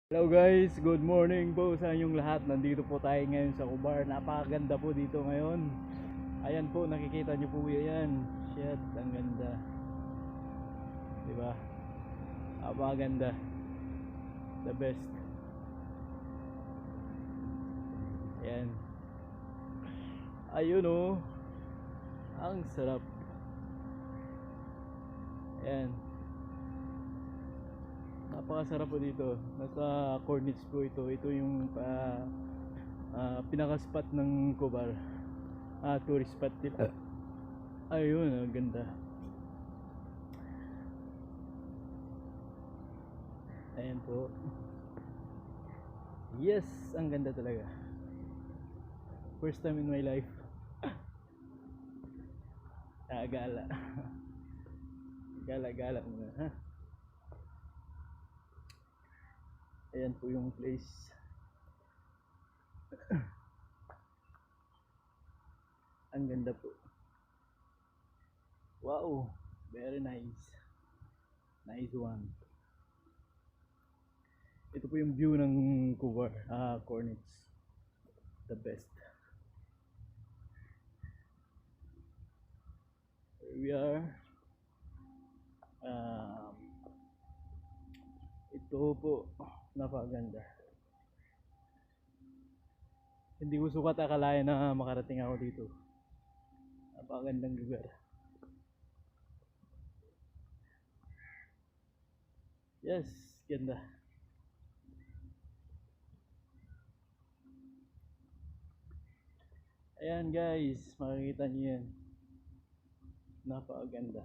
Hello guys, good morning po sa inyong lahat. Nandito po tayo ngayon sa Cubar. Napakaganda po dito ngayon. Ayan po, nakikita nyo po yan. Shit, ang ganda. Diba? Napakaganda. The best. Ayan. Ayun oh. Ang sarap. Ayan. Napakasarap po dito. Nasa Corniche po ito. Ito yung pinaka-spot ng Cubar. Tourist spot dito. Ayun, ang ganda. Ayan po. Yes, ang ganda talaga. First time in my life. Gala. Gala muna, ha? Ayan po yung place. Ang ganda po. Wow, very nice. Nice one. Ito po yung view ng Cubar, Corniche. The best. Here we are. Ito po, napakaganda. Hindi ko sukat akalain na makarating ako dito. Napakagandang lugar. Yes, ganda. Ayan guys, makikita niyo yan. Napakaganda.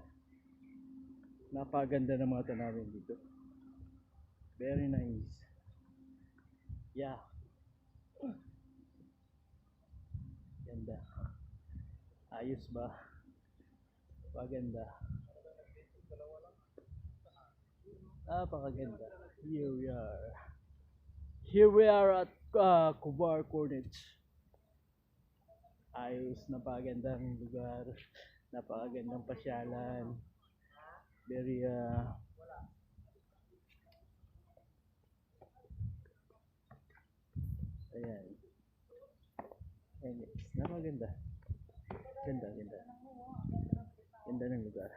Napakaganda ng mga tanawin dito. Very nice. Yeah. Ganda. Ayos ba? Paganda. Napakaganda. Here we are. Here we are at Cubar Corniche. Ayos, napakagandang lugar. Napakagandang pasyalan. Very ayan. Ayan guys, napakaganda. Ganda. Ganda ng lugar.